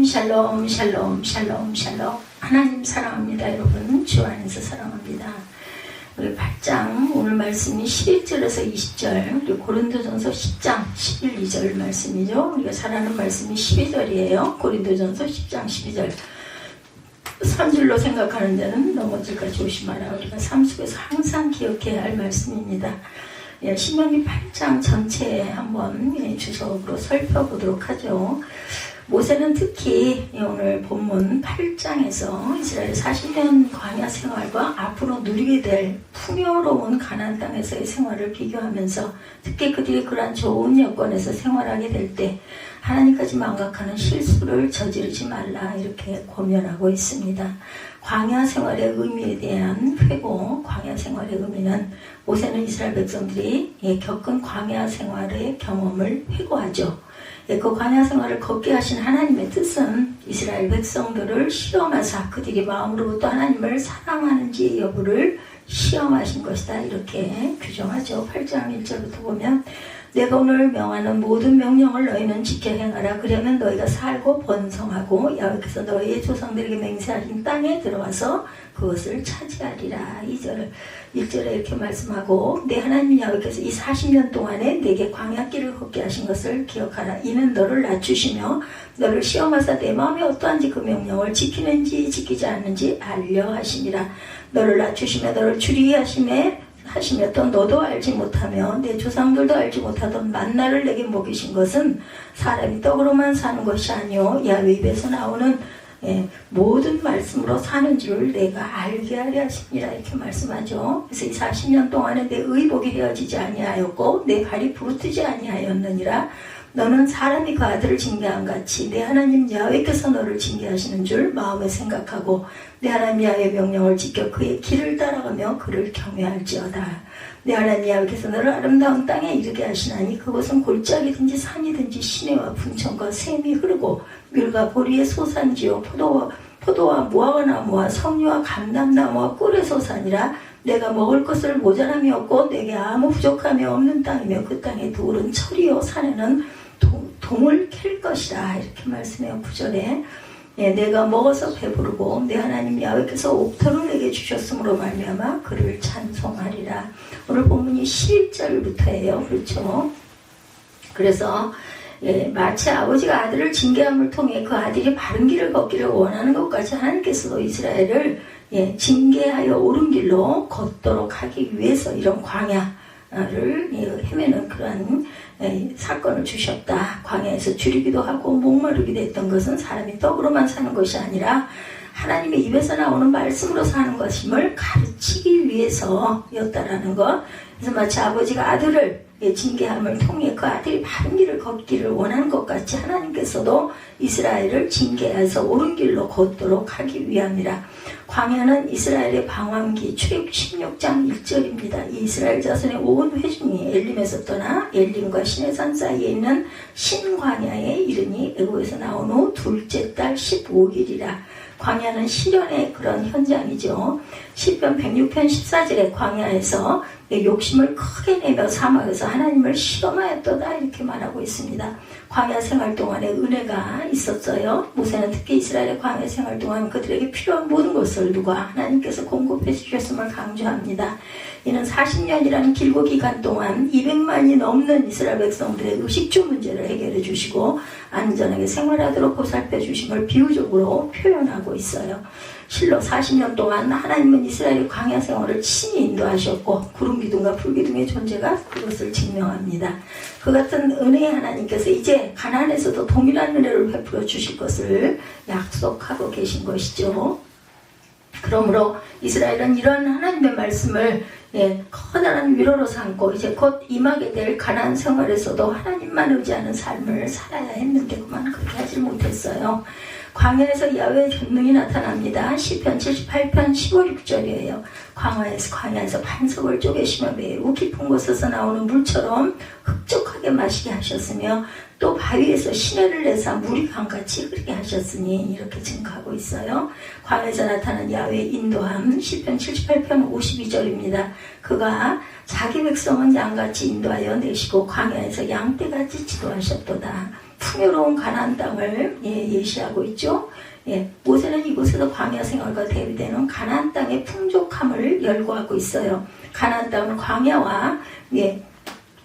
샬롬 샬롬 샬롬 샬롬. 하나님 사랑합니다. 여러분 주 안에서 사랑합니다. 우리 8장 오늘 말씀이 11절에서 20절 그리고 고린도전서 10장 11, 2절 말씀이죠. 우리가 잘 아는 말씀이 12절이에요. 고린도전서 10장 12절. 선줄로 생각하는 데는 넘어질까 조심하라. 우리가 삶 속에서 항상 기억해야 할 말씀입니다. 신명기 8장 전체에 한번 주석으로 살펴보도록 하죠. 모세는 특히 오늘 본문 8장에서 이스라엘 40년 광야 생활과 앞으로 누리게 될 풍요로운 가나안 땅에서의 생활을 비교하면서 특히 그들이 그러한 좋은 여건에서 생활하게 될 때 하나님까지 망각하는 실수를 저지르지 말라 이렇게 권면하고 있습니다. 광야 생활의 의미에 대한 회고, 광야 생활의 의미는 모세는 이스라엘 백성들이 겪은 광야 생활의 경험을 회고하죠. 그 광야 생활을 걷게 하신 하나님의 뜻은 이스라엘 백성들을 시험하사 그들이 마음으로부터 하나님을 사랑하는지 여부를 시험하신 것이다 이렇게 규정하죠. 8장 1절부터 보면 내가 오늘 명하는 모든 명령을 너희는 지켜 행하라. 그러면 너희가 살고 번성하고 여호와께서 너희의 조상들에게 맹세하신 땅에 들어와서 그것을 차지하리라. 1절에 이렇게 말씀하고 내 하나님 여호와께서 이 40년 동안에 내게 광야길을 걷게 하신 것을 기억하라. 이는 너를 낮추시며 너를 시험하사 내 마음이 어떠한지 그 명령을 지키는지 지키지 않는지 알려 하심이라. 너를 낮추시며 너를 줄이게 하시며 또 너도 알지 못하며 내 조상들도 알지 못하던 만나를 내게 먹이신 것은 사람이 떡으로만 사는 것이 아니요 야훼 입에서 나오는 모든 말씀으로 사는 줄 내가 알게 하려 하십니다 이렇게 말씀하죠. 그래서 이 40년 동안에 내 의복이 헤어지지 아니하였고 내 발이 부르트지 아니하였느니라. 너는 사람이 그 아들을 징계한 같이 내 하나님 야훼께서 너를 징계하시는 줄 마음에 생각하고 내 하나님 야훼의 명령을 지켜 그의 길을 따라가며 그를 경외할지어다. 내 하나님 야훼께서 너를 아름다운 땅에 이르게 하시나니 그곳은 골짜기든지 산이든지 시내와 분천과 샘이 흐르고 밀과 보리의 소산지요 포도와 무화과나무와 석류와 감람나무와 꿀의 소산이라. 내가 먹을 것을 모자람이 없고 내게 아무 부족함이 없는 땅이며 그 땅에 돌은 철이요 산에는 동을 캘 것이라 이렇게 말씀해요. 9절에 내가 먹어서 배부르고 내 하나님 야훼께서 옥토를 내게 주셨으므로 말미암아 그를 찬송하리라. 오늘 본문이 11절부터예요. 그렇죠? 그래서 마치 아버지가 아들을 징계함을 통해 그 아들이 바른 길을 걷기를 원하는 것까지 하나님께서도 이스라엘을 징계하여 옳은 길로 걷도록 하기 위해서 이런 광야를 헤매는 그러한 사건을 주셨다. 광야에서 줄이기도 하고 목마르기도 했던 것은 사람이 떡으로만 사는 것이 아니라 하나님의 입에서 나오는 말씀으로 사는 것임을 가르치기 위해서였다라는 것. 그래서 마치 아버지가 아들을 징계함을 통해 그 아들이 바른 길을 걷기를 원하는 것 같이 하나님께서도 이스라엘을 징계해서 옳은 길로 걷도록 하기 위함이라. 광야는 이스라엘의 방황기 출애굽 16장 1절입니다. 이 이스라엘 자손의 온 회중이 엘림에서 떠나 엘림과 시내산 사이에 있는 신광야에 이르니 애굽에서 나온 후 둘째 달 15일이라. 광야는 시련의 그런 현장이죠. 시편 106편 14절에 광야에서 욕심을 크게 내며 사막에서 하나님을 시험하였도다 이렇게 말하고 있습니다. 광야 생활 동안에 은혜가 있었어요. 모세는 특히 이스라엘의 광야 생활 동안 그들에게 필요한 모든 것을 누가 하나님께서 공급해 주셨음을 강조합니다. 이는 40년이라는 길고 기간 동안 200만이 넘는 이스라엘 백성들의 의식주 문제를 해결해 주시고 안전하게 생활하도록 보살펴 주심을 비유적으로 표현하고 있어요. 실로 40년 동안 하나님은 이스라엘의 광야 생활을 친히 인도하셨고 구름 기둥과 불 기둥의 존재가 그것을 증명합니다. 그 같은 은혜의 하나님께서 이제 가나안에서도 동일한 은혜를 베풀어 주실 것을 약속하고 계신 것이죠. 그러므로 이스라엘은 이런 하나님의 말씀을 커다란 위로로 삼고 이제 곧 임하게 될 가나안 생활에서도 하나님만 의지하는 삶을 살아야 했는데 그만 그렇게 하지 못했어요. 광야에서 야훼의 전능이 나타납니다. 시편 78편 15, 6절이에요. 광야에서 반석을 쪼개시며 매우 깊은 곳에서 나오는 물처럼 흡족하게 마시게 하셨으며 또 바위에서 시내를 내사 물이 강같이 흐르게 하셨으니 이렇게 증거하고 있어요. 광야에서 나타난 야훼의 인도함 시편 78편 52절입니다. 그가 자기 백성은 양같이 인도하여 내시고 광야에서 양떼같이 지도하셨도다. 풍요로운 가나안 땅을 예시하고 있죠. 모세는 이곳에서 광야 생활과 대비되는 가나안 땅의 풍족함을 열거하고 있어요. 가나안 땅은 광야와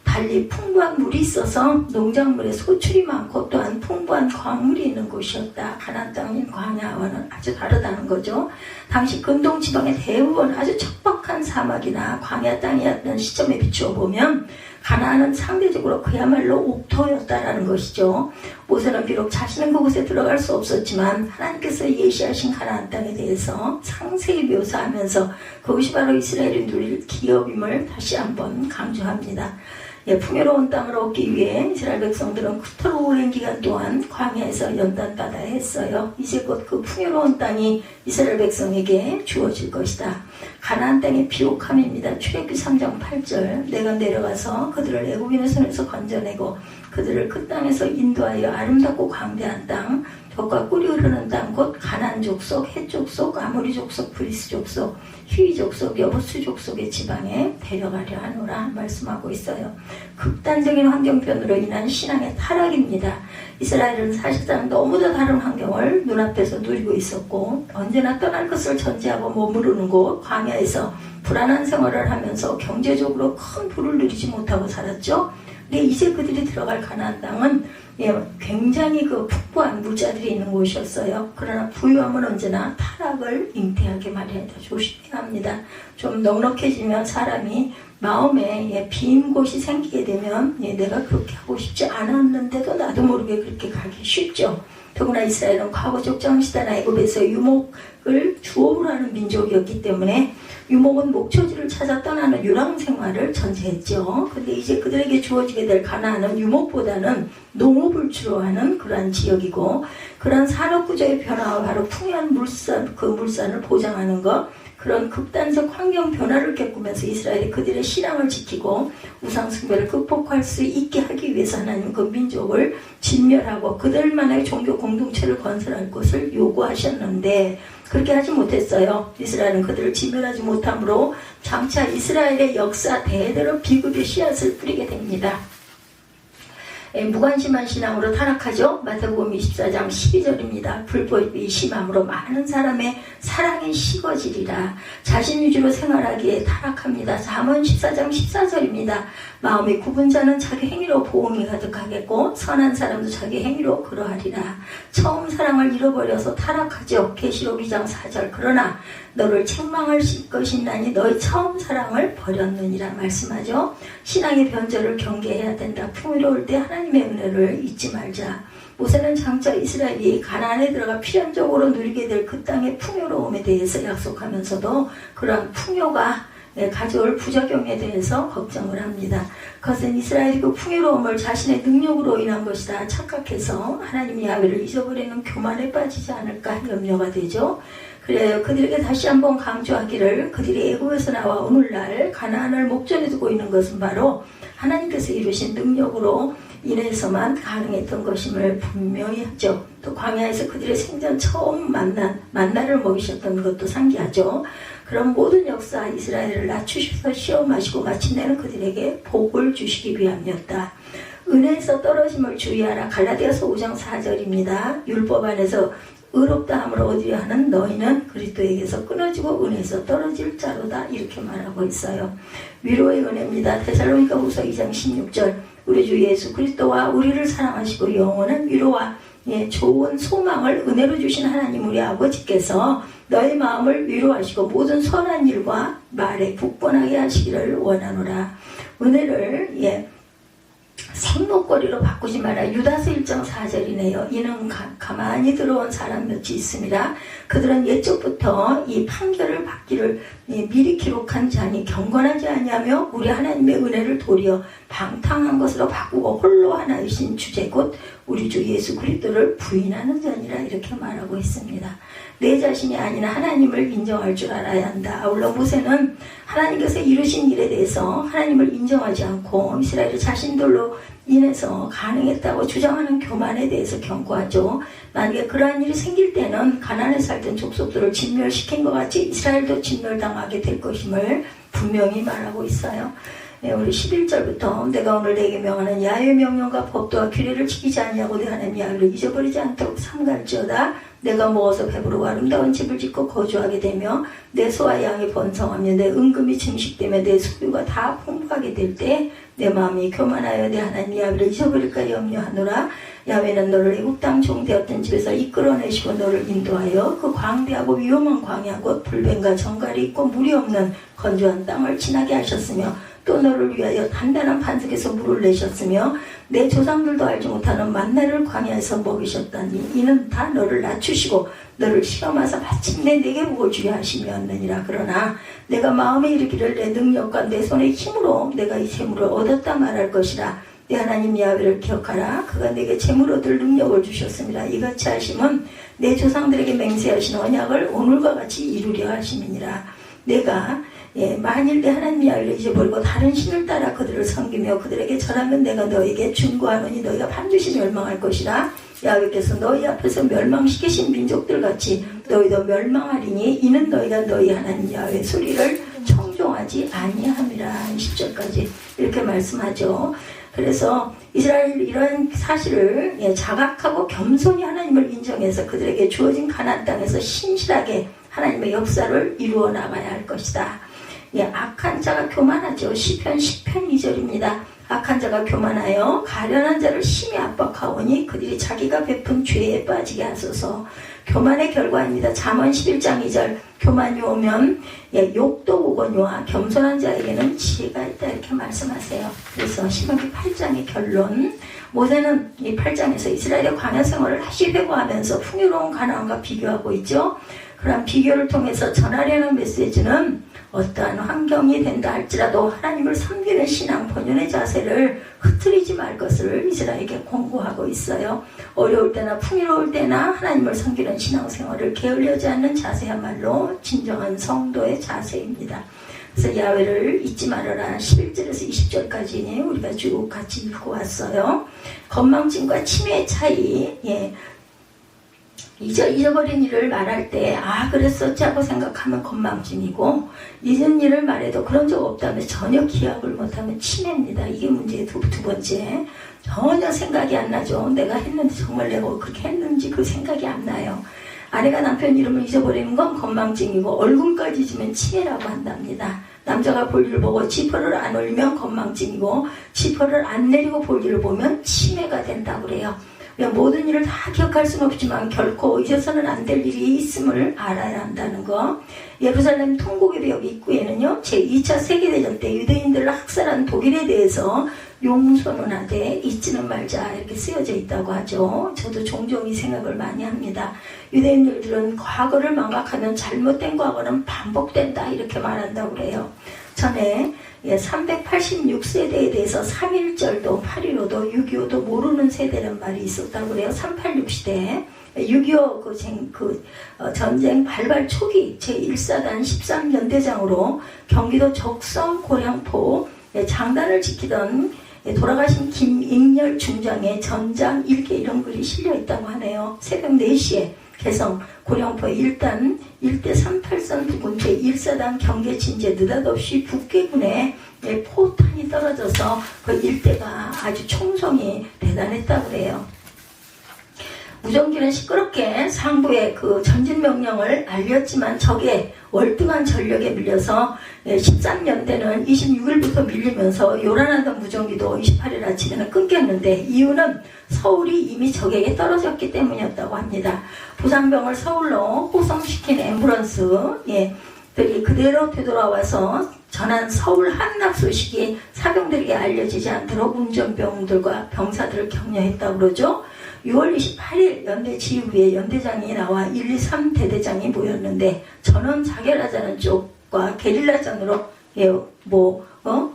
달리 풍부한 물이 있어서 농작물의 소출이 많고 또한 풍부한 광물이 있는 곳이었다. 가나안 땅인 광야와는 아주 다르다는 거죠. 당시 근동 지방의 대부분 아주 척박한 사막이나 광야 땅이었던 시점에 비추어 보면 가나안은 상대적으로 그야말로 옥토였다라는 것이죠. 모세는 비록 자신은 그곳에 들어갈 수 없었지만 하나님께서 예시하신 가나안 땅에 대해서 상세히 묘사하면서 그것이 바로 이스라엘이 누릴 기업임을 다시 한번 강조합니다. 풍요로운 땅을 얻기 위해 이스라엘 백성들은 그토록 오랜 기간 동안 광야에서 연단받아야 했어요. 이제 곧 그 풍요로운 땅이 이스라엘 백성에게 주어질 것이다. 가나안 땅의 비옥함입니다. 출애굽기 3장 8절 내가 내려가서 그들을 애굽인의 손에서 건져내고 그들을 그 땅에서 인도하여 아름답고 광대한 땅 젖과 꿀이 흐르는 땅 곧 가나안 족속, 헷 족속, 아모리 족속, 브리스 족속, 히위 족속, 여부스 족속의 지방에 데려가려 하노라 말씀하고 있어요. 극단적인 환경변으로 인한 신앙의 타락입니다. 이스라엘은 사실상 너무도 다른 환경을 눈앞에서 누리고 있었고 언제나 떠날 것을 전제하고 머무르는 곳 광야에서 불안한 생활을 하면서 경제적으로 큰 부를 누리지 못하고 살았죠. 근데 이제 그들이 들어갈 가나안 땅은 굉장히 풍부한 물자들이 있는 곳이었어요. 그러나 부유함은 언제나 타락을 잉태하게 마련이다. 조심해야 합니다. 좀 넉넉해지면 사람이 마음에 빈 곳이 생기게 되면 내가 그렇게 하고 싶지 않았는데도 나도 모르게 그렇게 가기 쉽죠. 더구나 이스라엘은 과거적 정시대나 애굽에서 유목을 주업으로 하는 민족이었기 때문에 유목은 목초지를 찾아 떠나는 유랑 생활을 전제했죠. 근데 이제 그들에게 주어지게 될 가나안은 유목보다는 농업을 주로 하는 그러한 지역이고 그런 산업구조의 변화와 바로 풍요한 물산을 보장하는 것 그런 극단적 환경 변화를 겪으면서 이스라엘이 그들의 신앙을 지키고 우상숭배를 극복할 수 있게 하기 위해서 하나님 그 민족을 진멸하고 그들만의 종교 공동체를 건설할 것을 요구하셨는데 그렇게 하지 못했어요. 이스라엘은 그들을 진멸하지 못함으로 장차 이스라엘의 역사 대대로 비극의 씨앗을 뿌리게 됩니다. 무관심한 신앙으로 타락하죠. 마태복음 24장 12절입니다. 불법이 심함으로 많은 사람의 사랑이 식어지리라. 자신 위주로 생활하기에 타락합니다. 잠언 14장 14절입니다. 마음이 굽은 자는 자기 행위로 보응이 가득하겠고 선한 사람도 자기 행위로 그러하리라. 처음 사랑을 잃어버려서 타락하죠. 계시록 2장 4절 그러나 너를 책망할 것이 있나니 너의 처음 사랑을 버렸느니라 말씀하죠. 신앙의 변절을 경계해야 된다. 풍요로울 때 하나님의 은혜를 잊지 말자. 모세는 장차 이스라엘이 가나안에 들어가 필연적으로 누리게 될 그 땅의 풍요로움에 대해서 약속하면서도 그러한 풍요가 가져올 부작용에 대해서 걱정을 합니다. 그것은 이스라엘이 그 풍요로움을 자신의 능력으로 인한 것이다 착각해서 하나님 야훼를 잊어버리는 교만에 빠지지 않을까 염려가 되죠. 그래요. 그들에게 다시 한번 강조하기를 그들이 애굽에서 나와 오늘날 가나안을 목전에 두고 있는 것은 바로 하나님께서 이루신 능력으로 인해서만 가능했던 것임을 분명히 하죠. 또 광야에서 그들의 생전 처음 만나를 먹이셨던 것도 상기하죠. 그런 모든 역사 이스라엘을 낮추셔서 시험하시고 마침내는 그들에게 복을 주시기 위함이었다. 은혜에서 떨어짐을 주의하라. 갈라디아서 5장 4절입니다. 율법 안에서 의롭다 함을 얻으려 하는 너희는 그리스도에게서 끊어지고 은혜에서 떨어질 자로다 이렇게 말하고 있어요. 위로의 은혜입니다. 데살로니가 후서 2장 16절 우리 주 예수 그리스도와 우리를 사랑하시고 영원한 위로와 좋은 소망을 은혜로 주신 하나님 우리 아버지께서 너의 마음을 위로하시고 모든 선한 일과 말에 굳건하게 하시기를 원하노라. 은혜를 생목거리로 바꾸지 마라. 유다서 1장 4절이네요. 이는 가만히 들어온 사람 몇이 있습니다. 그들은 옛적부터 이 판결을 받기를 미리 기록한 자니 경건하지 아니하며 우리 하나님의 은혜를 도리어 방탕한 것으로 바꾸고 홀로 하나이신 주제 곧 우리 주 예수 그리스도를 부인하는 자니라 이렇게 말하고 있습니다. 내 자신이 아닌 하나님을 인정할 줄 알아야 한다. 아울러 모세는 하나님께서 이루신 일에 대해서 하나님을 인정하지 않고 이스라엘 자신들로 인해서 가능했다고 주장하는 교만에 대해서 경고하죠. 만약에 그러한 일이 생길 때는 가나안에 살던 족속들을 진멸시킨 것 같이 이스라엘도 진멸당하게 될 것임을 분명히 말하고 있어요. 우리 11절부터 내가 오늘 내게 명하는 야훼의 명령과 법도와 규례를 지키지 아니하고 내 하나님 야훼를 잊어버리지 않도록 삼갈지어다. 내가 모아서 배부르고 아름다운 집을 짓고 거주하게 되며 내 소와 양이 번성하며 내 은금이 증식되며 내 소유가 다 풍부하게 될 때 내 마음이 교만하여 내 하나님 야훼를 잊어버릴까 염려하노라. 야훼는 너를 애국 땅 종되었던 집에서 이끌어내시고 너를 인도하여 그 광대하고 위험한 광야 곧 불뱀과 정갈이 있고 물이 없는 건조한 땅을 지나게 하셨으며 또 너를 위하여 단단한 반석에서 물을 내셨으며 내 조상들도 알지 못하는 만나를 광야에서 먹이셨다니 이는 다 너를 낮추시고 너를 시험하사 마침내 내게 복을 주려 하심이었느니라. 그러나 내가 마음에 이르기를 내 능력과 내 손의 힘으로 내가 이 재물을 얻었다 말할 것이라. 내 하나님 야훼를 기억하라. 그가 내게 재물 얻을 능력을 주셨습니다. 이같이 하심은 내 조상들에게 맹세하신 언약을 오늘과 같이 이루려 하심이니라. 내가 만일 내 하나님 야훼를 잊어버리고 다른 신을 따라 그들을 섬기며 그들에게 절하면 내가 너에게 준고하노니 너희가 반드시 멸망할 것이라. 야훼께서 너희 앞에서 멸망시키신 민족들같이 너희도 멸망하리니 이는 너희가 너희 하나님 야훼의 소리를 청종하지 아니함이라. 10절까지 이렇게 말씀하죠. 그래서 이스라엘 이런 사실을 자각하고 겸손히 하나님을 인정해서 그들에게 주어진 가나안 땅에서 신실하게 하나님의 역사를 이루어 나가야 할 것이다. 악한 자가 교만하죠. 시편 10편 2절입니다. 악한 자가 교만하여 가련한 자를 심히 압박하오니 그들이 자기가 베푼 죄에 빠지게 하소서. 교만의 결과입니다. 잠언 11장 2절 교만이 오면 욕도 오거니와 겸손한 자에게는 지혜가 있다 이렇게 말씀하세요. 그래서 신명기 8장의 결론, 모세는 이 8장에서 이스라엘의 광야 생활을 다시 회고하면서 풍요로운 가나안과 비교하고 있죠. 그런 비교를 통해서 전하려는 메시지는 어떠한 환경이 된다 할지라도 하나님을 섬기는 신앙 본연의 자세를 흐트리지 말 것을 이스라엘에게 권고하고 있어요. 어려울 때나 풍요로울 때나 하나님을 섬기는 신앙생활을 게을리하지 않는 자세야말로 진정한 성도의 자세입니다. 그래서 야훼를 잊지 말아라. 11절에서 20절까지 우리가 쭉 같이 읽고 왔어요. 건망증과 치매의 차이, 잊어버린 일을 말할 때 그랬었지 하고 생각하면 건망증이고, 잊은 일을 말해도 그런 적 없다면 전혀 기억을 못하면 치매입니다. 이게 문제의 두 번째. 전혀 생각이 안 나죠. 내가 했는데 정말 내가 그렇게 했는지 그 생각이 안 나요. 아내가 남편 이름을 잊어버리는 건 건망증이고 얼굴까지 잊으면 치매라고 한답니다. 남자가 볼 일을 보고 지퍼를 안 올리면 건망증이고 지퍼를 안 내리고 볼 일을 보면 치매가 된다고 그래요. 모든 일을 다 기억할 수는 없지만 결코 잊어서는 안 될 일이 있음을 알아야 한다는 거. 예루살렘 통곡의 벽 입구에는요, 제2차 세계대전 때 유대인들을 학살한 독일에 대해서 용서는하되 잊지는 말자 이렇게 쓰여져 있다고 하죠. 저도 종종 이 생각을 많이 합니다. 유대인들은 과거를 망각하면 잘못된 과거는 반복된다 이렇게 말한다고 그래요. 전에 386세대에 대해서 3.1절도 8.15도 6.25도 모르는 세대란 말이 있었다고 그래요. 386 시대 6.25 전쟁 발발 초기 제1사단 13연대장으로 경기도 적성 고량포 장단을 지키던 돌아가신 김익렬 중장의 전장 일기 이런 글이 실려있다고 하네요. 새벽 4시에 개성 고령포 일대 38선 부근 제1사단 경계진제 느닷없이 북계군에 포탄이 떨어져서 그 일대가 아주 총성이 대단했다고 그래요. 무전기는 시끄럽게 상부에 그 전진 명령을 알렸지만 적의 월등한 전력에 밀려서 13년대는 26일부터 밀리면서 요란하던 무전기도 28일 아침에는 끊겼는데 이유는 서울이 이미 적에게 떨어졌기 때문이었다고 합니다. 부상병을 서울로 호송시킨 앰뷸런스들이 그대로 되돌아와서 전한 서울 함락 소식이 사병들에게 알려지지 않도록 운전병들과 병사들을 격려했다고 그러죠. 6월 28일 연대 지휘부에 연대장이 나와 1, 2, 3 대대장이 모였는데 전원 자결하자는 쪽과 게릴라전으로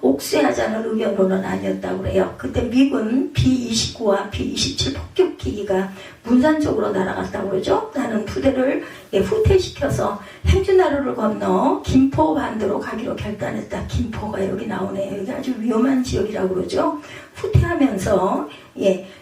옥쇄하자는 의견으로는 아니었다고 그래요. 그때 미군 B-29와 B-27 폭격기기가 문산 쪽으로 날아갔다고 그러죠. 나는 부대를 후퇴시켜서 행주나루를 건너 김포 반도로 가기로 결단했다. 김포가 여기 나오네요. 여기 아주 위험한 지역이라고 그러죠. 후퇴하면서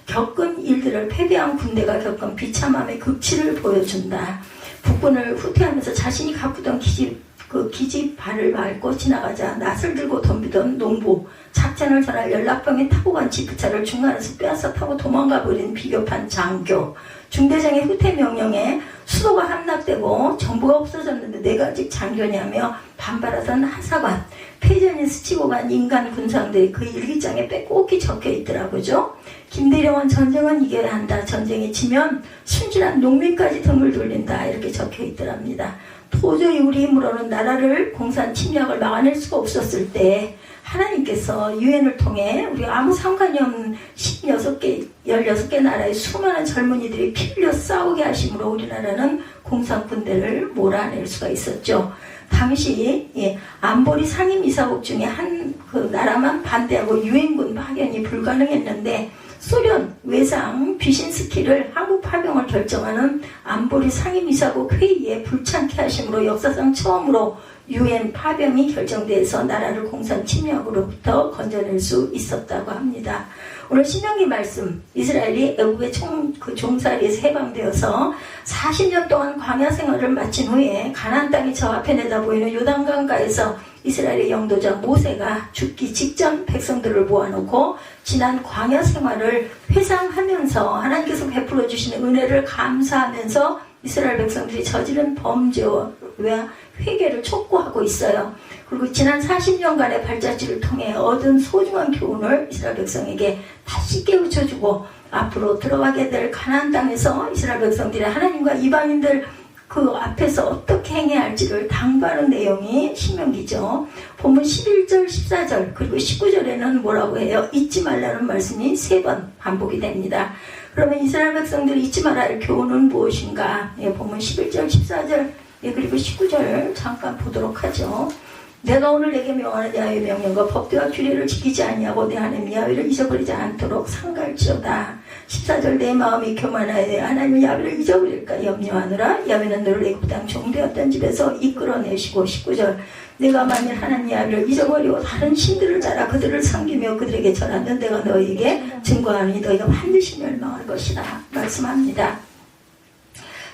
겪은 일들을 패배한 군대가 겪은 비참함의 극치를 보여준다. 북군을 후퇴하면서 자신이 가꾸던 기지 그 기지 발을 밟고 지나가자 낫을 들고 덤비던 농부, 작전을 전할 연락병에 타고 간 지프차를 중간에서 빼앗아 타고 도망가 버린 비겁한 장교, 중대장의 후퇴 명령에 수도가 함락되고 정부가 없어졌는데 내가 아직 장교냐며 반발하던 하사관, 패전이 스치고 간 인간 군상들이 그 일기장에 빼곡히 적혀 있더라고요. 김대령은 전쟁은 이겨야 한다. 전쟁에 지면 순진한 농민까지 등을 돌린다. 이렇게 적혀 있더랍니다. 도저히 우리 힘으로는 나라를 공산 침략을 막아낼 수가 없었을 때 하나님께서 유엔을 통해 우리 아무 상관이 없는 16개 나라의 수많은 젊은이들이 피 흘려 싸우게 하심으로 우리나라는 공산 군대를 몰아낼 수가 있었죠. 당시 안보리 상임이사국 중에 한 그 나라만 반대하고 유엔군 파견이 불가능했는데 소련 외상 비신스키를 한국 파병을 결정하는 안보리 상임이사국 회의에 불참케 하심으로 역사상 처음으로 유엔 파병이 결정돼서 나라를 공산 침략으로부터 건져낼 수 있었다고 합니다. 오늘 신명기 말씀, 이스라엘이 애국의 종살이에서 해방되어서 40년 동안 광야 생활을 마친 후에 가나안 땅이 저 앞에 내다보이는 요단강가에서 이스라엘의 영도자 모세가 죽기 직전 백성들을 모아놓고 지난 광야 생활을 회상하면서 하나님께서 베풀어 주시는 은혜를 감사하면서 이스라엘 백성들이 저지른 범죄와 회개를 촉구하고 있어요. 그리고 지난 40년간의 발자취를 통해 얻은 소중한 교훈을 이스라엘 백성에게 다시 깨우쳐주고 앞으로 들어가게 될 가나안 땅에서 이스라엘 백성들이 하나님과 이방인들 그 앞에서 어떻게 행해야 할지를 당부하는 내용이 신명기죠. 본문 11절, 14절 그리고 19절에는 뭐라고 해요? 잊지 말라는 말씀이 3번 반복이 됩니다. 그러면 이스라엘 백성들이 잊지 말아야 할 교훈은 무엇인가? 본문 11절, 14절 그리고 19절 잠깐 보도록 하죠. 내가 오늘 내게 명하는 야훼의 명령과 법도와 규례를 지키지 아니하고 내 하나님 야훼를 잊어버리지 않도록 상갈지어다. 14절 내 마음이 교만하여 하나님 야훼를 잊어버릴까 염려하느라. 야훼는 너를 애굽 땅 종되었던 집에서 이끌어내시고. 19절 내가 만일 하나님 야훼를 잊어버리고 다른 신들을 따라 그들을 섬기며 그들에게 절하면 내가 너희에게 증거하니 너희가 반드시 멸망할 것이다 말씀합니다.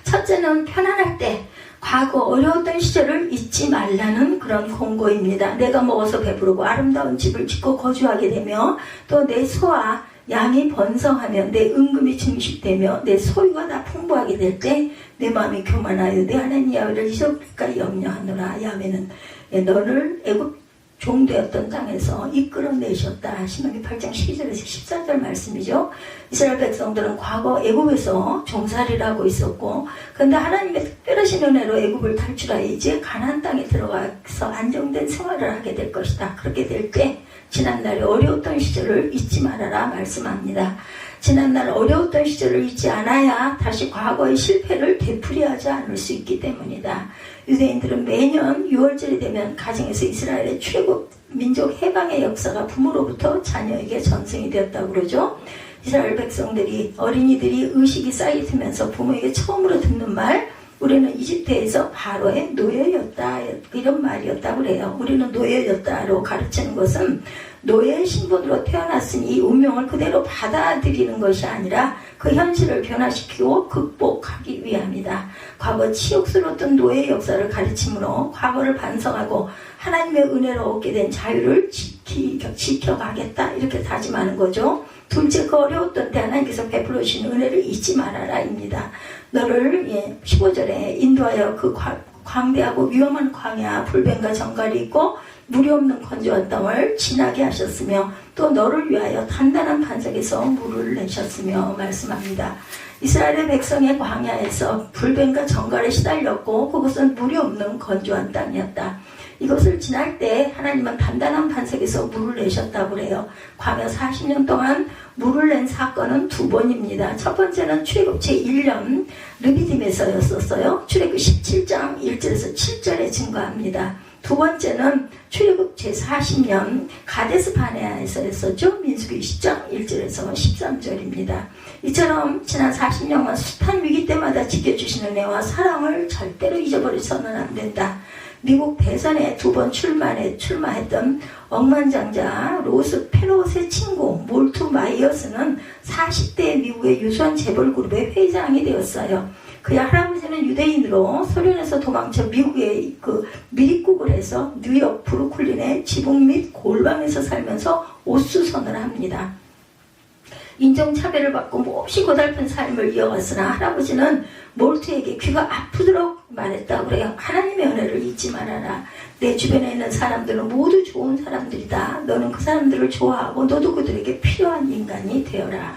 첫째는 편안할 때 과거 어려웠던 시절을 잊지 말라는 그런 공고입니다. 내가 먹어서 배부르고 아름다운 집을 짓고 거주하게 되며 또 내 소와 양이 번성하며 내 은금이 증식되며 내 소유가 다 풍부하게 될 때 내 마음이 교만하여 내 하나님 야훼를 잊어버릴까 염려하노라. 야훼는 너를 애굽 종되었던 땅에서 이끌어내셨다. 신명기 8장 12절에서 14절 말씀이죠. 이스라엘 백성들은 과거 애굽에서 종살이를 하고 있었고 그런데 하나님의 특별하신 은혜로 애굽을 탈출하여 이제 가나안 땅에 들어가서 안정된 생활을 하게 될 것이다. 그렇게 될 때 지난날에 어려웠던 시절을 잊지 말아라 말씀합니다. 지난날 어려웠던 시절을 잊지 않아야 다시 과거의 실패를 되풀이하지 않을 수 있기 때문이다. 유대인들은 매년 6월절이 되면 가정에서 이스라엘의 출애굽 민족 해방의 역사가 부모로부터 자녀에게 전승이 되었다고 그러죠. 이스라엘 백성들이 어린이들이 의식이 쌓이면서 부모에게 처음으로 듣는 말 우리는 이집트에서 바로의 노예였다 이런 말이었다고 그래요. 우리는 노예였다로 가르치는 것은 노예의 신분으로 태어났으니 이 운명을 그대로 받아들이는 것이 아니라 그 현실을 변화시키고 극복하기 위함이다. 과거 치욕스러웠던 노예의 역사를 가르침으로 과거를 반성하고 하나님의 은혜로 얻게 된 자유를 지켜가겠다 이렇게 다짐하는 거죠. 둘째 그 어려웠던 때 하나님께서 베풀어 주신 은혜를 잊지 말아라 입니다. 너를 15절에 인도하여 그 광대하고 위험한 광야 불뱀과 정갈이 있고 물이 없는 건조한 땅을 지나게 하셨으며 또 너를 위하여 단단한 반석에서 물을 내셨으며 말씀합니다. 이스라엘의 백성의 광야에서 불뱀과 정갈에 시달렸고 그것은 물이 없는 건조한 땅이었다. 이것을 지날 때 하나님은 단단한 반석에서 물을 내셨다고 그래요. 광야 40년 동안 물을 낸 사건은 2번입니다. 첫 번째는 출애굽 제1년 르비딤에서였었어요. 출애굽 17장 1절에서 7절에 증거합니다. 두 번째는 출애굽 제40년 가데스 바네아에서였었죠. 민수기 20장 1절에서 13절입니다. 이처럼 지난 40년간 숱한 위기 때마다 지켜주시는 은혜와 사랑을 절대로 잊어버려서는 안 된다. 미국 대선에 2번 출마했던 억만장자 로스 페롯의 친구 몰투 마이어스는 40대 미국의 유수한 재벌그룹의 회장이 되었어요. 그의 할아버지는 유대인으로 소련에서 도망쳐 미국에 미립국을 해서 뉴욕 브루클린의 지붕 및 골방에서 살면서 옷수선을 합니다. 인종차별을 받고 몹시 고달픈 삶을 이어갔으나 할아버지는 몰트에게 귀가 아프도록 말했다고 그래요. 하나님의 은혜를 잊지 말아라. 내 주변에 있는 사람들은 모두 좋은 사람들이다. 너는 그 사람들을 좋아하고 너도 그들에게 필요한 인간이 되어라.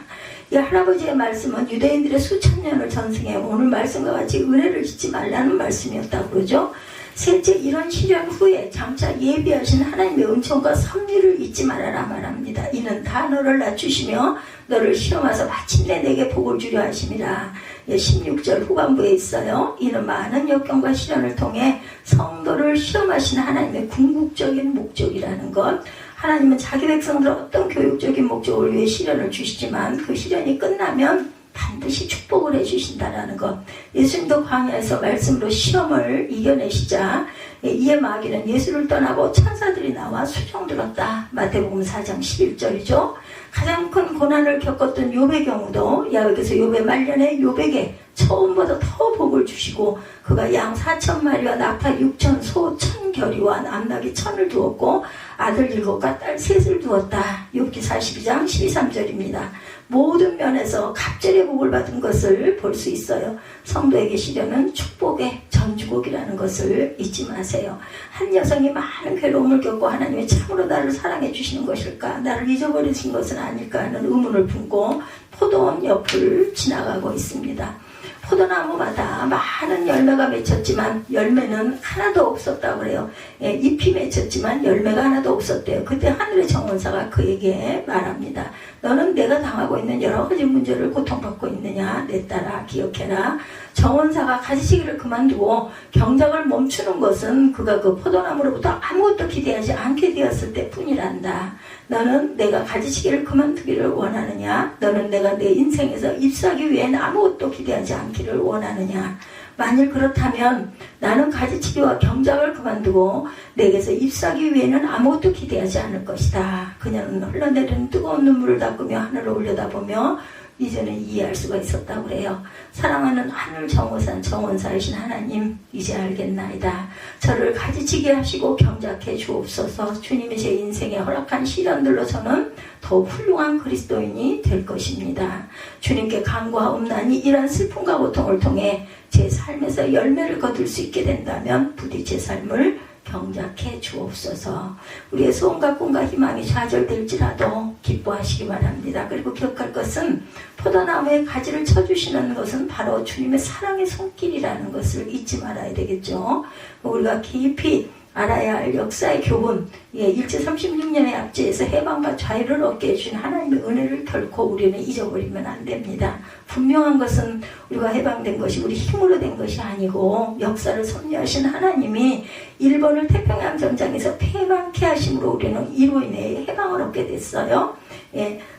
이 할아버지의 말씀은 유대인들의 수천 년을 전승해 오늘 말씀과 같이 은혜를 잊지 말라는 말씀이었다고 그러죠. 셋째, 이런 시련 후에 장차 예비하신 하나님의 은총과 섭리를 잊지 말아라 말합니다. 이는 다 너를 낮추시며 너를 시험하사 마침내 내게 복을 주려 하심이라. 16절 후반부에 있어요. 이는 많은 역경과 시련을 통해 성도를 시험하신 하나님의 궁극적인 목적이라는 것. 하나님은 자기 백성들 어떤 교육적인 목적을 위해 시련을 주시지만 그 시련이 끝나면 반드시 축복을 해주신다라는 것. 예수님도 광야에서 말씀으로 시험을 이겨내시자 이에 마귀는 예수를 떠나고 천사들이 나와 수종들었다. 마태복음 4장 11절이죠. 가장 큰 고난을 겪었던 욥의 경우도 여기서 욥의 말년에 욥에게 처음보다 더 복을 주시고 그가 양 4,000마리와 낙타 6,000, 소 1,000결이와 남나귀 1,000을 두었고 아들 7과 딸 3을 두었다. 욥기 42장 12~13절입니다. 모든 면에서 갑절의 복을 받은 것을 볼 수 있어요. 성도에게 시련은 축복의 전주곡이라는 것을 잊지 마세요. 한 여성이 많은 괴로움을 겪고 하나님이 참으로 나를 사랑해 주시는 것일까? 나를 잊어버리신 것은 아닐까 하는 의문을 품고 포도원 옆을 지나가고 있습니다. 포도나무마다 많은 열매가 맺혔지만 열매는 하나도 없었다고 그래요. 잎이 맺혔지만 열매가 하나도 없었대요. 그때 하늘의 정원사가 그에게 말합니다. 너는 내가 당하고 있는 여러 가지 문제를 고통받고 있느냐? 내 딸아 기억해라. 정원사가 가지치기를 그만두고 경작을 멈추는 것은 그가 그 포도나무로부터 아무것도 기대하지 않게 되었을 때뿐이란다. 너는 내가 가지치기를 그만두기를 원하느냐? 너는 내가 내 인생에서 잎사귀 외에는 아무것도 기대하지 않기를 원하느냐? 만일 그렇다면 나는 가지치기와 경작을 그만두고 내게서 잎사귀 외에는 아무것도 기대하지 않을 것이다. 그녀는 흘러내리는 뜨거운 눈물을 닦으며 하늘을 올려다보며 이제는 이해할 수가 있었다고 그래요. 사랑하는 하늘 정원사이신 하나님, 이제 알겠나이다. 저를 가지치게 하시고 경작해 주옵소서. 주님이 제 인생에 허락한 시련들로 저는 더욱 훌륭한 그리스도인이 될 것입니다. 주님께 간구하옵나니 이런 슬픔과 고통을 통해 제 삶에서 열매를 거둘 수 있게 된다면 부디 제 삶을 경작해 주옵소서. 우리의 소원과 꿈과 희망이 좌절될지라도 기뻐하시기 바랍니다. 그리고 기억할 것은 포도나무에 가지를 쳐주시는 것은 바로 주님의 사랑의 손길이라는 것을 잊지 말아야 되겠죠. 우리가 깊이 알아야 할 역사의 교훈, 일제 36년의 압제에서 해방과 자유를 얻게 해주신 하나님의 은혜를 결코 우리는 잊어버리면 안 됩니다. 분명한 것은 우리가 해방된 것이 우리 힘으로 된 것이 아니고 역사를 섭리하신 하나님이 일본을 태평양 전장에서 패망케 하심으로 우리는 이로 인해 해방을 얻게 됐어요.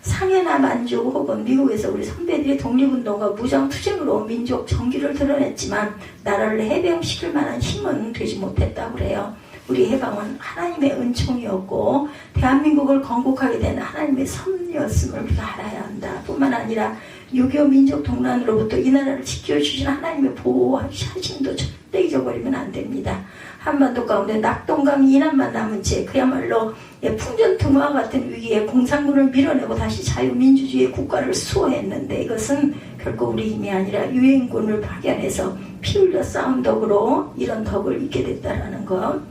상해나 만주 혹은 미국에서 우리 선배들이 독립운동과 무장투쟁으로 민족 정기를 드러냈지만 나라를 해방시킬 만한 힘은 되지 못했다고 그래요. 우리 해방은 하나님의 은총이었고 대한민국을 건국하게 된 하나님의 섭리였음을 우리가 알아야 한다. 뿐만 아니라 6.25 민족 동란으로부터 이 나라를 지켜주신 하나님의 보호하심도 절대 잊어버리면 안 됩니다. 한반도 가운데 낙동강 이남만 남은 채 그야말로 풍전등화와 같은 위기에 공산군을 밀어내고 다시 자유민주주의 국가를 수호했는데 이것은 결코 우리 힘이 아니라 유엔군을 파견해서 피 흘려 싸운 덕으로 이런 덕을 잊게 됐다라는 것.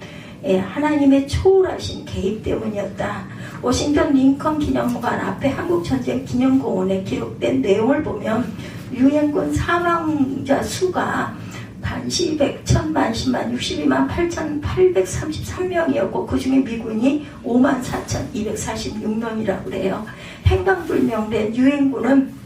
하나님의 초월하신 개입 때문이었다. 워싱턴 링컨 기념관 앞에 한국전쟁 기념공원에 기록된 내용을 보면 유엔군 사망자 수가 단시 100, 1000만, 10만, 62만 8,833명이었고 그 중에 미군이 54,246명이라고 그래요. 행방불명된 유엔군은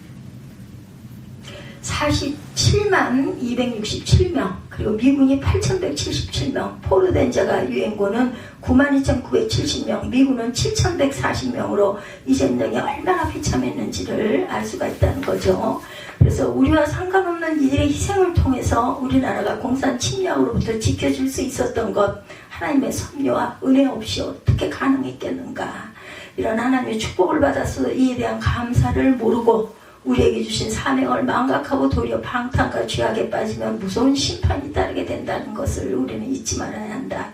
47만 267명, 그리고 미군이 8,177명, 포로된 자가 유엔군은 92,970명, 미군은 7,140명으로 이 전쟁이 얼마나 비참했는지를 알 수가 있다는 거죠. 그래서 우리와 상관없는 이들의 희생을 통해서 우리나라가 공산 침략으로부터 지켜질 수 있었던 것, 하나님의 섭리와 은혜 없이 어떻게 가능했겠는가. 이런 하나님의 축복을 받아서 이에 대한 감사를 모르고 우리에게 주신 사명을 망각하고 도리어 방탕과 죄악에 빠지면 무서운 심판이 따르게 된다는 것을 우리는 잊지 말아야 한다.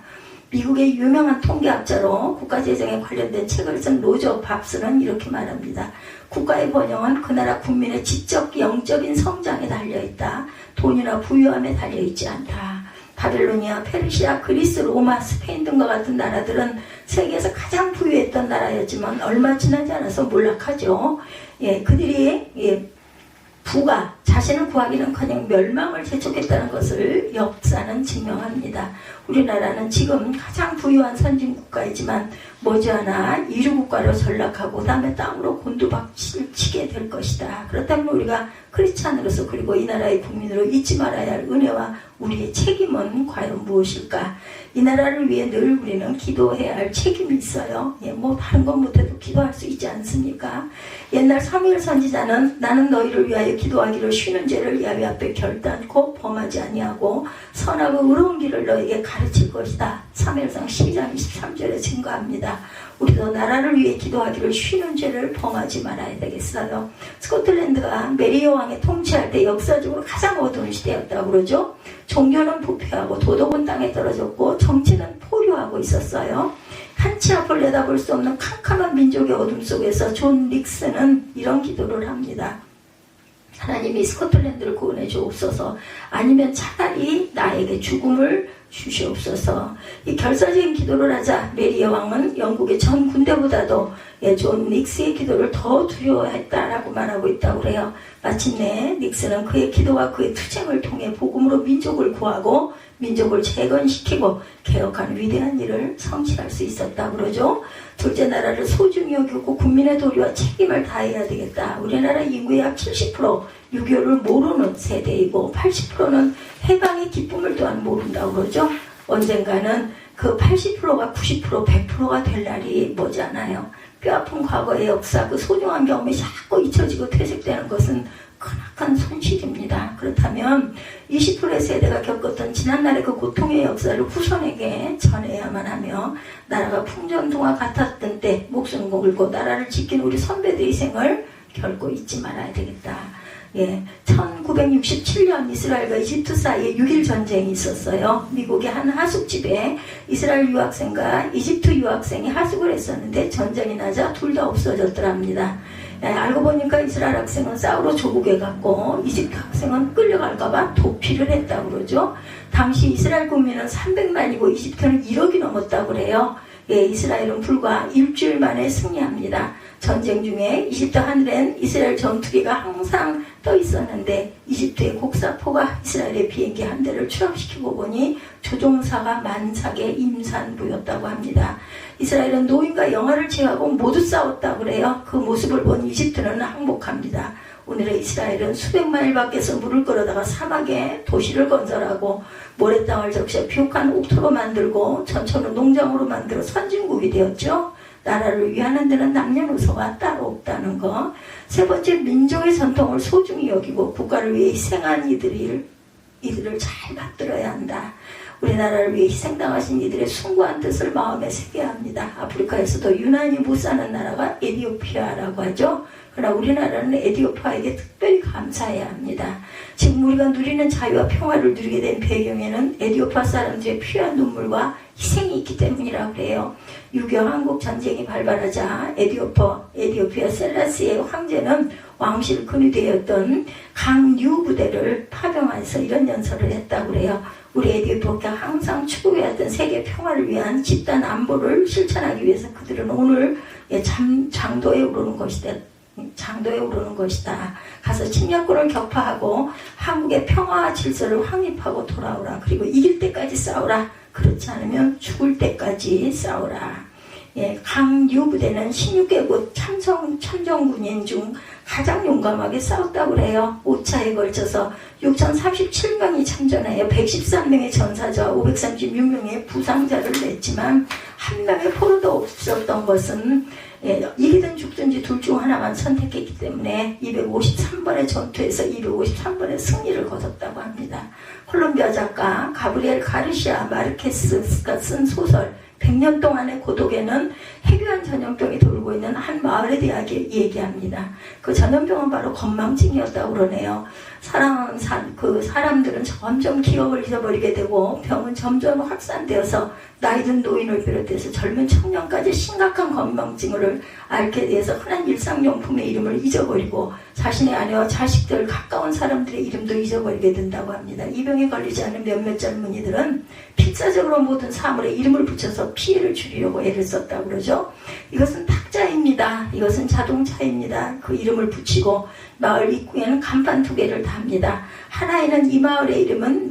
미국의 유명한 통계학자로 국가재정에 관련된 책을 쓴 로저 밥스는 이렇게 말합니다. 국가의 번영은 그 나라 국민의 지적 영적인 성장에 달려있다. 돈이나 부유함에 달려있지 않다. 바벨로니아, 페르시아, 그리스, 로마, 스페인 등과 같은 나라들은 세계에서 가장 부유했던 나라였지만 얼마 지나지 않아서 몰락하죠. 그들이 부가 자신을 구하기는커녕 멸망을 재촉했다는 것을 역사는 증명합니다. 우리나라는 지금 가장 부유한 선진국가이지만 머지않아 이류국가로 전락하고 그 다음에 땅으로 곤두박질 치게 될 것이다. 그렇다면 우리가 크리스찬으로서 그리고 이 나라의 국민으로 잊지 말아야 할 은혜와 우리의 책임은 과연 무엇일까? 이 나라를 위해 늘 우리는 기도해야 할 책임이 있어요. 다른 건 못해도 기도할 수 있지 않습니까? 옛날 사무엘 선지자는 나는 너희를 위하여 기도하기를 쉬는 죄를 야훼 앞에 결단코 범하지 아니하고 선하고 의로운 길을 너에게 가르칠 것이다. 사무엘상 12장 23절에 증거합니다. 우리도 나라를 위해 기도하기를 쉬는 죄를 범하지 말아야 되겠어요. 스코틀랜드가 메리 여왕이 통치할 때 역사적으로 가장 어두운 시대였다고 그러죠. 종교는 부패하고 도덕은 땅에 떨어졌고 정치는 포효하고 있었어요. 한치 앞을 내다볼 수 없는 캄캄한 민족의 어둠 속에서 존 닉슨은 이런 기도를 합니다. 하나님이 스코틀랜드를 구원해 주옵소서. 아니면 차라리 나에게 죽음을 주시옵소서. 이 결사적인 기도를 하자 메리 여왕은 영국의 전 군대보다도 존 닉스의 기도를 더 두려워했다라고 말하고 있다고 그래요. 마침내 닉스는 그의 기도와 그의 투쟁을 통해 복음으로 민족을 구하고 민족을 재건시키고 개혁하는 위대한 일을 성취할 수 있었다고 그러죠. 둘째, 나라를 소중히 여기고 국민의 도리와 책임을 다해야 되겠다. 우리나라 인구의 약 70% 6.25를 모르는 세대이고 80%는 해방의 기쁨을 또한 모른다고 그러죠. 언젠가는 그 80%가 90%, 100%가 될 날이 머지않아요. 뼈아픈 과거의 역사, 그 소중한 경험이 자꾸 잊혀지고 퇴색되는 것은 크나큰 손실입니다. 그렇다면 20%의 세대가 겪었던 지난날의 그 고통의 역사를 후손에게 전해야만 하며 나라가 풍전등화 같았던 때 목숨 걸고 나라를 지킨 우리 선배들의 희생을 결코 잊지 말아야 되겠다. 1967년 이스라엘과 이집트 사이에 6.1 전쟁이 있었어요. 미국의 한 하숙집에 이스라엘 유학생과 이집트 유학생이 하숙을 했었는데 전쟁이 나자 둘 다 없어졌더랍니다. 알고 보니까 이스라엘 학생은 싸우러 조국에 갔고 이집트 학생은 끌려갈까봐 도피를 했다고 그러죠. 당시 이스라엘 국민은 300만이고 이집트는 1억이 넘었다고 그래요. 이스라엘은 불과 일주일 만에 승리합니다. 전쟁 중에 이집트 하늘엔 이스라엘 전투기가 항상 떠 있었는데 이집트의 곡사포가 이스라엘의 비행기 한 대를 추락시키고 보니 조종사가 만삭의 임산부였다고 합니다. 이스라엘은 노인과 영아를 제외하고 모두 싸웠다고 그래요. 그 모습을 본 이집트는 항복합니다. 오늘의 이스라엘은 수백 마일 밖에서 물을 끌어다가 사막에 도시를 건설하고 모래땅을 적셔 비옥한 옥토로 만들고 전천후 농장으로 만들어 선진국이 되었죠. 나라를 위하는 데는 남녀노소가 따로 없다는 거. 세 번째, 민족의 전통을 소중히 여기고 국가를 위해 희생한 이들을 잘 받들어야 한다. 우리나라를 위해 희생당하신 이들의 숭고한 뜻을 마음에 새겨야 합니다. 아프리카에서도 유난히 못 사는 나라가 에티오피아라고 하죠. 그러나 우리나라는 에티오피아에게 특별히 감사해야 합니다. 지금 우리가 누리는 자유와 평화를 누리게 된 배경에는 에티오피아 사람들의 피와 눈물과 희생이 있기 때문이라고 해요. 6.25 한국 전쟁이 발발하자 에티오피아 셀라시의 황제는 왕실 근위대였던 강류 부대를 파병해서 이런 연설을 했다고 해요. 우리 에티오피아가 항상 추구해왔던 세계 평화를 위한 집단 안보를 실천하기 위해서 그들은 오늘 장도에 오르는 것이다. 가서 침략군을 격파하고 한국의 평화와 질서를 확립하고 돌아오라. 그리고 이길 때까지 싸우라. 그렇지 않으면 죽을 때까지 싸우라. 강류 부대는 16개국 참전군인 중 가장 용감하게 싸웠다고 해요. 5차에 걸쳐서 6,037명이 참전하여 113명의 전사자와 536명의 부상자를 냈지만 한 명의 포로도 없었던 것은 이기든 죽든지 둘 중 하나만 선택했기 때문에 253번의 전투에서 253번의 승리를 거뒀다고 합니다. 콜롬비아 작가 가브리엘 가르시아 마르케스가 쓴 소설 100년 동안의 고독에는 해교한 전염병이 돌고 있는 한 마을에 대하여 얘기합니다. 그 전염병은 바로 건망증이었다고 그러네요. 사람들은 점점 기억을 잊어버리게 되고 병은 점점 확산되어서 나이든 노인을 비롯해서 젊은 청년까지 심각한 건망증을 앓게 돼서 흔한 일상용품의 이름을 잊어버리고 자신의 아내와 자식들, 가까운 사람들의 이름도 잊어버리게 된다고 합니다. 이 병에 걸리지 않은 몇몇 젊은이들은 필사적으로 모든 사물에 이름을 붙여서 피해를 줄이려고 애를 썼다고 그러죠. 이것은 탁자입니다. 이것은 자동차입니다. 그 이름을 붙이고 마을 입구에는 간판 2개를 답니다. 하나에는 이 마을의 이름은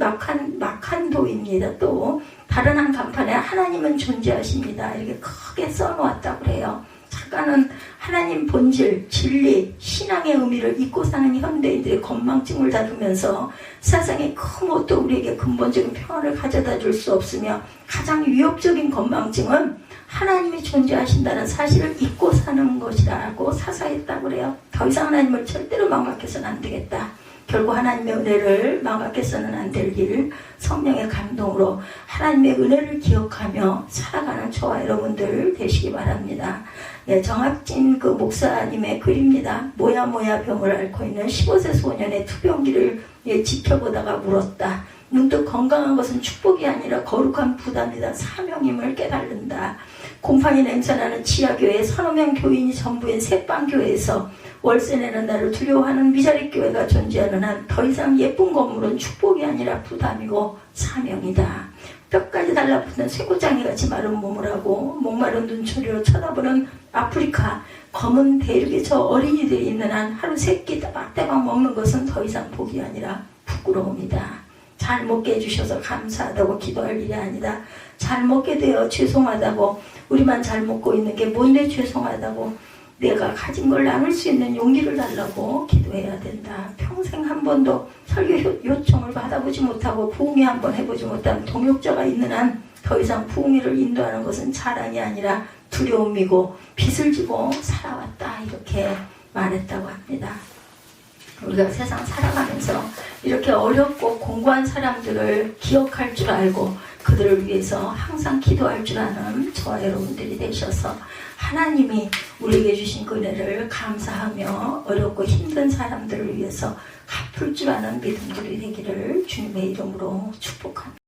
마칸도입니다. 또 다른 한 간판에 하나님은 존재하십니다. 이렇게 크게 써놓았다고 그래요. 작가는 하나님 본질, 진리, 신앙의 의미를 잊고 사는 현대인들의 건망증을 다루면서 세상의 큰 것도 우리에게 근본적인 평안을 가져다 줄 수 없으며 가장 위협적인 건망증은 하나님이 존재하신다는 사실을 잊고 사는 것이라고 사사했다고 그래요. 더 이상 하나님을 절대로 망각해서는 안 되겠다. 결국 하나님의 은혜를 망각해서는 안 될 일, 성령의 감동으로 하나님의 은혜를 기억하며 살아가는 저와 여러분들 되시기 바랍니다. 예, 정학진 목사님의 글입니다. 모야 병을 앓고 있는 15세 소년의 투병기를 지켜보다가 물었다. 문득 건강한 것은 축복이 아니라 거룩한 부담이다. 사명임을 깨달는다. 곰팡이 냄새나는 지하교회 서너 명 교인이 전부인 새빵교회에서 월세 내는 나를 두려워하는 미자립 교회가 존재하는 한 더 이상 예쁜 건물은 축복이 아니라 부담이고 사명이다. 뼈까지 달라붙는 쇠고장이같이 마른 몸을 하고 목마른 눈초리로 쳐다보는 아프리카 검은 대륙에 저 어린이들이 있는 한 하루 3끼 따박따박 먹는 것은 더 이상 복이 아니라 부끄러움이다. 잘 먹게 해주셔서 감사하다고 기도할 일이 아니다. 잘 먹게 되어 죄송하다고, 우리만 잘 먹고 있는 게 뭔데 죄송하다고, 내가 가진 걸 나눌 수 있는 용기를 달라고 기도해야 된다. 평생 한 번도 설교 요청을 받아보지 못하고 부흥회 한번 해보지 못한 동역자가 있는 한 더 이상 부흥회를 인도하는 것은 자랑이 아니라 두려움이고 빚을 지고 살아왔다. 이렇게 말했다고 합니다. 우리가 세상 살아가면서 이렇게 어렵고 공고한 사람들을 기억할 줄 알고 그들을 위해서 항상 기도할 줄 아는 저와 여러분들이 되셔서 하나님이 우리에게 주신 그 은혜를 감사하며 어렵고 힘든 사람들을 위해서 갚을 줄 아는 믿음들이 되기를 주님의 이름으로 축복합니다.